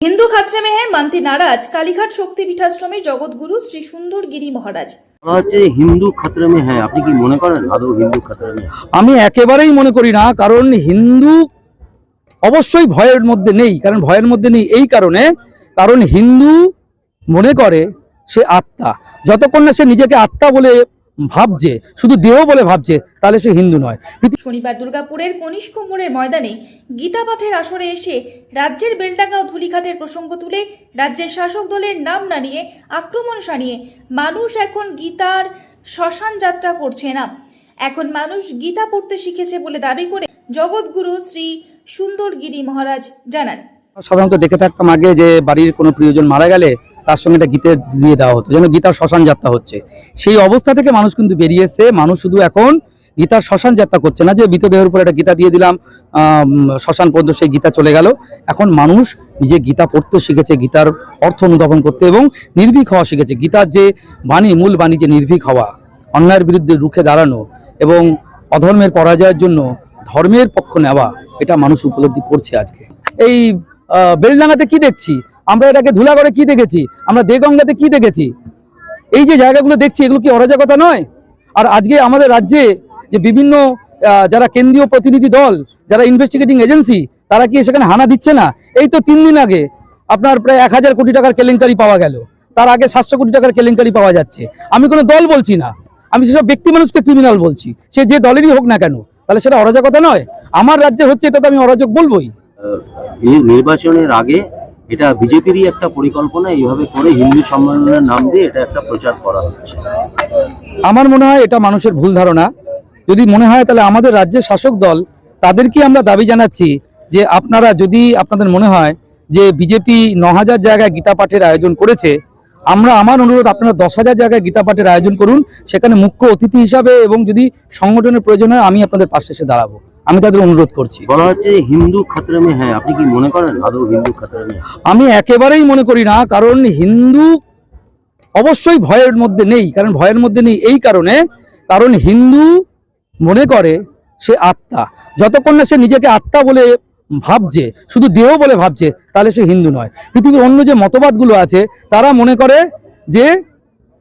हिंदू खतरे में है मानते नाराज कालीघाट शक्ति पीठाश्रमे जगतगुरु श्री सुंदर गिरी महाराज। হিন্দু খাতরে মে হ্যাঁ, আপনি কি মনে করেন আদৌ হিন্দু খাতরে মে? আমি একেবারেই মনে করি না, কারণ হিন্দু অবশ্যই ভয়ের মধ্যে নেই। কারণ ভয়ের মধ্যে নেই এই কারণে, কারণ হিন্দু মনে করে সে আত্মা। যতক্ষণ না সে নিজেকে আত্মা বলে ভাবছে, শুধু দেহ বলে ভাবছে, তাহলে সে হিন্দু নয়। শনিবার দুর্গাপুরের কনিষ্ক মোড়ের ময়দানে গীতা পাঠের আসরে এসে রাজ্যের বেলডাঙ্গা ও ধুলিঘাটের প্রসঙ্গ তুলে রাজ্যের শাসক দলের নাম না নিয়ে আক্রমণ সানিয়ে মানুষ এখন গীতার শ্মশান যাত্রা করছে না, এখন মানুষ গীতা পড়তে শিখেছে বলে দাবি করে জগৎগুরু শ্রী সুন্দর গিরি মহারাজ জানান। সাধারণত দেখে থাকতাম আগে যে বাড়ির কোনো প্রিয়জন মারা গেলে তার সঙ্গে একটা গীতে দিয়ে দেওয়া হতো, যেন গীতার শ্মশান যাত্রা হচ্ছে। সেই অবস্থা থেকে মানুষ কিন্তু বেরিয়ে এসছে। মানুষ শুধু এখন গীতার শ্মশান যাত্রা করছে না, যে মৃতদেহের উপর একটা গীতা দিয়ে দিলাম, শ্মশান পর্যন্ত সেই গীতা চলে গেল। এখন মানুষ নিজে গীতা পড়তে শিখেছে, গীতার অর্থ অনুধাবন করতে এবং নির্ভীক হওয়া শিখেছে। গীতার যে বাণী, মূল বাণী যে নির্ভীক হওয়া, অন্যায়ের বিরুদ্ধে রুখে দাঁড়ানো এবং অধর্মের পরাজয়ের জন্য ধর্মের পক্ষ নেওয়া, এটা মানুষ উপলব্ধি করছে আজকে। এই বেলডাঙ্গাতে কি দেখছি আমরা, এটাকে ধুলাগড়ে কি দেখেছি আমরা, দেগঙ্গাতে কি দেখেছি, এই যে জায়গাগুলো দেখছি, এগুলো কি অরাজকতা নয়? আর আজকে আমাদের রাজ্যে যে বিভিন্ন যারা কেন্দ্রীয় প্রতিনিধি দল, যারা ইনভেস্টিগেটিং এজেন্সি, তারা কি সেখানে হানা দিচ্ছে না? এই তো 3 দিন আগে আপনার প্রায় 1000 কোটি টাকার কেলেঙ্কারি পাওয়া গেল, তার আগে 700 কোটি টাকার কেলেঙ্কারি পাওয়া যাচ্ছে। আমি কোনো দল বলছি না, আমি সেসব ব্যক্তি মানুষকে ক্রিমিনাল বলছি, সে যে দলেরই হোক না কেন, তাহলে সেটা অরাজকতা নয়? আমার রাজ্যে হচ্ছে, এটা তো আমি অরাজক বলবোই। নির্বাচনের আগে এটা বিজেপিরই একটা পরিকল্পনা, এইভাবে করে হিন্দু সম্মেলনের নাম দিয়ে এটা একটা প্রচার করা হচ্ছে। আমার মনে হয় এটা মানুষের ভুল ধারণা। যদি মনে হয় তাহলে আমাদের রাজ্যের শাসক দল, তাদেরকে আমরা দাবি জানাচ্ছি যে আপনারা, যদি আপনাদের মনে হয় যে বিজেপি 9000 জায়গায় গীতা পাঠের আয়োজন করেছে, আমার অনুরোধ, আপনারা 10,000 জায়গায় গীতা পাঠের আয়োজন করুন, সেখানে মুখ্য অতিথি হিসাবে, এবং যদি সংগঠনের প্রয়োজন হয় আমি আপনাদের পাশে এসে দাঁড়াবো, আমি তাদের অনুরোধ করছি। বলা হচ্ছে হিন্দু খাতরে মে হ্যাঁ, আপনি কি মনে করেন আদৌ হিন্দু খাতরে মে? আমি একেবারেই মনে করি না, কারণ হিন্দু অবশ্যই ভয়ের মধ্যে নেই। কারণ ভয়ের মধ্যে নেই এই কারণে, কারণ হিন্দু মনে করে সে আত্মা। যতক্ষণ না সে নিজেকে আত্মা বলে ভাবছে, শুধু দেহ বলে ভাবছে, তাহলে সে হিন্দু নয়। পৃথিবীর অন্য যে মতবাদগুলো আছে, তারা মনে করে যে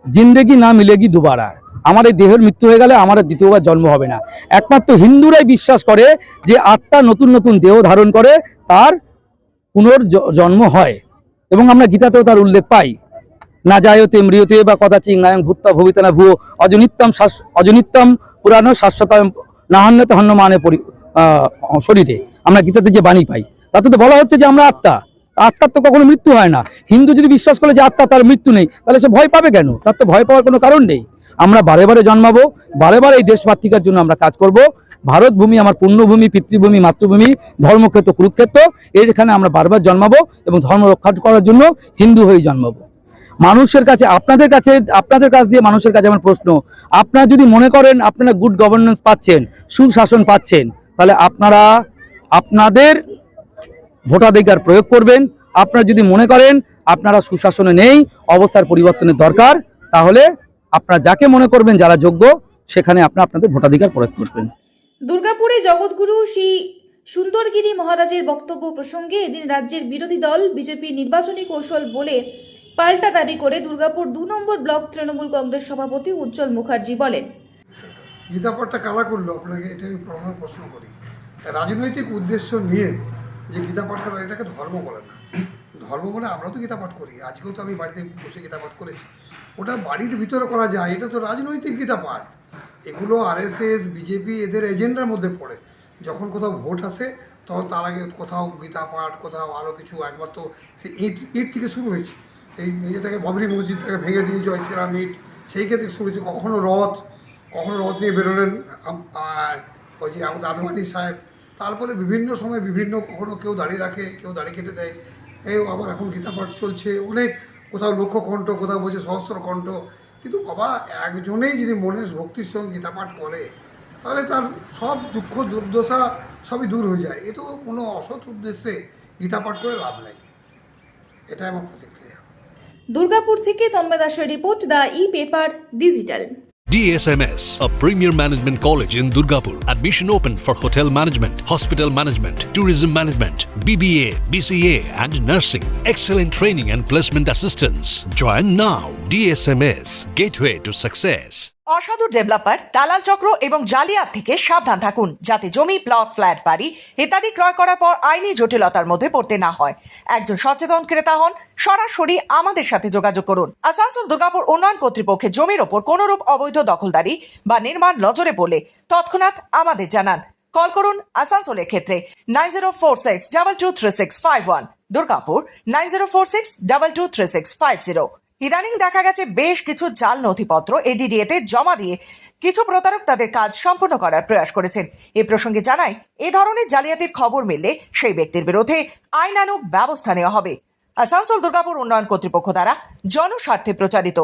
জিন্দেগি না মিলেগি দুবারা, আমার এই দেহের মৃত্যু হয়ে গেলে আমার দ্বিতীয়বার জন্ম হবে না। একমাত্র হিন্দুরাই বিশ্বাস করে যে আত্মা নতুন নতুন দেহ ধারণ করে, তার পুনর্জন্ম হয়, এবং আমরা গীতাতেও তার উল্লেখ পাই। না যায়তে মৃয়তে বা কদাচিৎ নায়ং ভূত্বা ভবিতা ভুয়ো অজনিত্যম পুরানো শাশ্বত নাহান্যতে হন্যমানে শরীরে, আমরা গীতাতে যে বাণী পাই, তাতে তো বলা হচ্ছে যে আমরা আত্মা। আত্মার তো কখনো মৃত্যু হয় না। হিন্দু যদি বিশ্বাস করে যে আত্মা, তার মৃত্যু নেই, তাহলে সে ভয় পাবে কেন? তার তো ভয় পাওয়ার কোনো কারণ নেই। আমরা বারে বারে জন্মাবো, বারে বারে এই দেশ মাতৃকার জন্য আমরা কাজ করব। ভারত ভূমি আমার পুণ্যভূমি, পিতৃভূমি, মাতৃভূমি, ধর্মক্ষেত্র কুরুক্ষেত্র, এখানে আমরা বারবার জন্মাবো এবং ধর্ম রক্ষা করার জন্য হিন্দু হয়ে জন্মাবো। মানুষের কাছে, আপনাদের কাছ দিয়ে মানুষের কাছে আমার প্রশ্ন, আপনারা যদি মনে করেন আপনারা গুড গভর্নেন্স পাচ্ছেন, সুশাসন পাচ্ছেন, তাহলে আপনারা আপনাদের ভোটাধিকার প্রয়োগ করবেন। আপনারা যদি মনে করেন আপনারা সুশাসনে নেই, অবস্থার পরিবর্তনের দরকার, তাহলে আপনারা যাকে মনে করবেন যারা যোগ্য, সেখানে আপনাদের ভোটাধিকার প্রয়োগ করবেন। দুর্গাপুরে জগৎগুরু শ্রী সুন্দরগিরি মহারাজের বক্তব্য প্রসঙ্গে এদিন রাজ্যের বিরোধী দল বিজেপি নির্বাচনী কৌশল বলে পাল্টা দাবি করে দুর্গাপুর 2 নম্বর ব্লক তৃণমূল কংগ্রেস সভাপতি উজ্জ্বল মুখার্জি বলেন, গীতা পাঠটা কারা করলো? আপনাকে এটা আমি প্রশ্ন করি। রাজনৈতিক উদ্দেশ্য নিয়ে যে গীতা পাঠ করা, এটাকে ধর্ম বলে না। ধর্ম বলে আমরা তো গীতা পাঠ করি, আজকেও তো আমি বাড়িতে বসে গীতা পাঠ করেছি। ওটা বাড়ির ভিতরে করা যায়, এটা তো রাজনৈতিক গীতা পাঠ। এগুলো RSS বিজেপি এদের এজেন্ডার মধ্যে পড়ে। যখন কোথাও ভোট আসে, তখন তার আগে কোথাও গীতা পাঠ, কোথাও আরও কিছু। একবার তো সে ইট থেকে শুরু হয়েছে, এই ইয়েটাকে বাবরি মসজিদটাকে ভেঙে দিয়ে জয় শ্রীরাম ইট, সেই ক্ষেত্রে শুরু হয়েছে। কখনো রথ নিয়ে বেরোলেন ওই যে আমাদের আদমানি সাহেব। তারপরে বিভিন্ন সময় বিভিন্ন, কখনো কেউ দাড়ি রাখে, কেউ দাড়ি কেটে দেয়। এই আবার এখন গীতা পাঠ চলছে অনেক, কোথাও লক্ষ কণ্ঠ, কোথাও বলছে সহস্র কণ্ঠ। কিন্তু বাবা, একজনেই যদি মনে ভক্তির সঙ্গে গীতা পাঠ করে, তাহলে তার সব দুঃখ দুর্দশা সবই দূর হয়ে যায়। এ তো কোনো অসৎ উদ্দেশ্যে গীতা পাঠ করে লাভ নেই, এটাই আমার প্রতিক্রিয়া। দুর্গাপুর থেকে তন্ময় দাসের report, the e paper digital. DSMS, a premier management college in Durgapur. Admission open for hotel management, hospital management, tourism management, BBA, BCA and nursing. Excellent training and placement assistance. Join now. DSMS, gateway to success. অসাধু developer, দালাল চক্র এবং জালিয়াত থেকে সাবধান থাকুন, যাতে জমি, plot, flat, বাড়ি ইত্যাদি ক্রয় করার পর আইনি জটিলতার মধ্যে পড়তে না হয়। একজন সচেতন ক্রেতা হন, সরাসরি আমাদের সাথে যোগাযোগ করুন। আসানসোল দুর্গাপুর উন্নয়ন কর্তৃপক্ষের জমির ওপর কোনরূপ অবৈধ দখলদারি বা নির্মাণ নজরে পড়লে তৎক্ষণাৎ আমাদের জানান। কল করুন আসানসোলের ক্ষেত্রে 9046223651, দুর্গাপুর 9046223650। ইদানিং দেখা গেছে বেশ কিছু জাল নথিপত্র এডিডিএতে জমা দিয়ে কিছু প্রতারক তাদের কাজ সম্পূর্ণ করার প্রয়াস করেছেন। এ প্রসঙ্গে জানাই, এ ধরনের জালিয়াতির খবর মিললে সেই ব্যক্তির বিরুদ্ধে আইনানুগ ব্যবস্থা নেওয়া হবে। আসানসোল দুর্গাপুর উন্নয়ন কর্তৃপক্ষ দ্বারা জনস্বার্থে প্রচারিত।